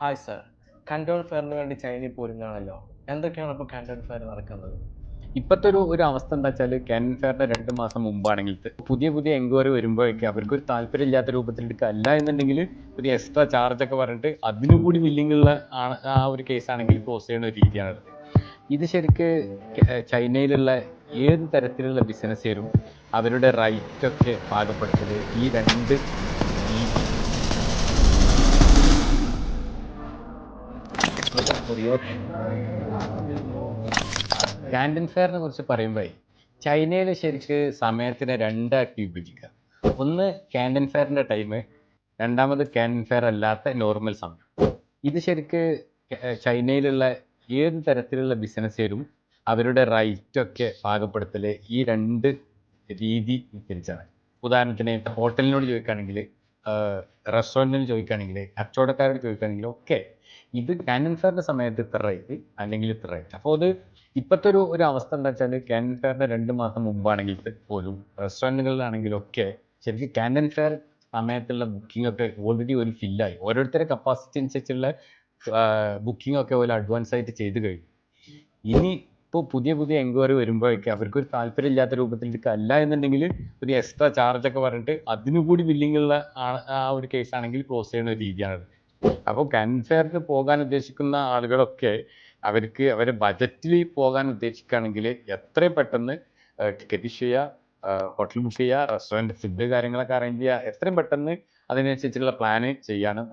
Hi sir. കണ്ടോൾ ഫെയറിന് വേണ്ടി ചൈനയിൽ പോരുകയാണല്ലോ. എന്തൊക്കെയാണ് ഇപ്പോൾ കണ്ടോൾ ഫെയർ നടക്കുന്നത്? ഇപ്പോഴത്തെ ഒരു അവസ്ഥ എന്താ വെച്ചാൽ ക്യാനൻ ഫെയറിൻ്റെ 2 മാസം മുമ്പാണെങ്കിൽ പുതിയ പുതിയ എൻക്വയറി വരുമ്പോഴേക്ക് അവർക്കൊരു താല്പര്യമില്ലാത്ത രൂപത്തിൽ എടുക്കുക. അല്ല എന്നുണ്ടെങ്കിൽ ഒരു എക്സ്ട്രാ ചാർജൊക്കെ പറഞ്ഞിട്ട് അതിനും കൂടി വില്ലിങ്ങുള്ള ആ ഒരു കേസാണെങ്കിൽ ക്ലോസ് ചെയ്യുന്ന ഒരു രീതിയാണ് ഇത്. ശരിക്ക് ചൈനയിലുള്ള ഏത് തരത്തിലുള്ള ബിസിനസ്സുകാരും അവരുടെ റൈറ്റൊക്കെ പാകപ്പെടുത്തൽ ഈ രണ്ട് ക്യാൻറ്റൺ ഫെയറിനെ കുറിച്ച് പറയുമ്പോൾ ചൈനയിൽ ശരിക്ക് സമയത്തിനെ രണ്ടാക്കി വിഭജിക്കുക. ഒന്ന് ക്യാൻറ്റൺ ഫെയറിൻ്റെ ടൈം, രണ്ടാമത് ക്യാൻറ്റൺ ഫെയർ അല്ലാത്ത നോർമൽ സമയം. ഇത് ശരിക്ക് ചൈനയിലുള്ള ഏത് തരത്തിലുള്ള ബിസിനസ്സുകാരും അവരുടെ റൈറ്റൊക്കെ പാകപ്പെടുത്തൽ ഈ രണ്ട് രീതി അനുസരിച്ചാണ്. ഉദാഹരണത്തിന് ഹോട്ടലിനോട് ചോദിക്കുകയാണെങ്കിൽ, റെസ്റ്റോറൻറ്റിന് ചോദിക്കുകയാണെങ്കിൽ, കച്ചവടക്കാരോട് ചോദിക്കുകയാണെങ്കിലും ഒക്കെ ഇത് ക്യാൻറ്റൺ ഫെയറിൻ്റെ സമയത്ത് ഇത്ര റേറ്റ് അല്ലെങ്കിൽ ഇത്ര റേറ്റ്. അപ്പോൾ അത് ഇപ്പോഴത്തെ ഒരു അവസ്ഥ എന്താ വെച്ചാൽ ക്യാൻറ്റൺ ഫെയറിൻ്റെ 2 മാസം മുമ്പാണെങ്കിൽ പോലും റെസ്റ്റോറൻറ്റുകളിലാണെങ്കിലും ഒക്കെ ശരിക്കും ക്യാൻറ്റൺ ഫെയർ സമയത്തുള്ള ബുക്കിംഗ് ഒക്കെ ഓൾറെഡി ഒരു ഫില്ലായി. ഓരോരുത്തരുടെ കപ്പാസിറ്റി അനുസരിച്ചുള്ള ബുക്കിംഗ് ഒക്കെ ഒരു അഡ്വാൻസ് ആയിട്ട് ചെയ്ത് കഴിഞ്ഞു. ഇനി ഇപ്പോൾ പുതിയ പുതിയ എൻക്വയറി വരുമ്പോഴേക്ക് അവർക്കൊരു താല്പര്യമില്ലാത്ത രൂപത്തിൽ എടുക്കുക. അല്ല എന്നുണ്ടെങ്കിൽ ഒരു എക്സ്ട്രാ ചാർജൊക്കെ പറഞ്ഞിട്ട് അതിനും കൂടി വില്ലിങ്ങുള്ള ആ ഒരു കേസാണെങ്കിൽ ക്ലോസ് ചെയ്യുന്ന ഒരു രീതിയാണത്. അപ്പോൾ ക്യാൻറ്റൺ ഫെയറിന് പോകാൻ ഉദ്ദേശിക്കുന്ന ആളുകളൊക്കെ അവർക്ക് അവരെ ബജറ്റിൽ പോകാൻ ഉദ്ദേശിക്കുകയാണെങ്കിൽ എത്രയും പെട്ടെന്ന് ടിക്കറ്റ് ചെയ്യുക, ഹോട്ടൽ ബുക്ക് ചെയ്യുക, റെസ്റ്റോറൻറ്റ് ഫുഡ് കാര്യങ്ങളൊക്കെ അറേഞ്ച് ചെയ്യുക, എത്രയും പെട്ടെന്ന് അതിനനുസരിച്ചുള്ള പ്ലാന് ചെയ്യാണ്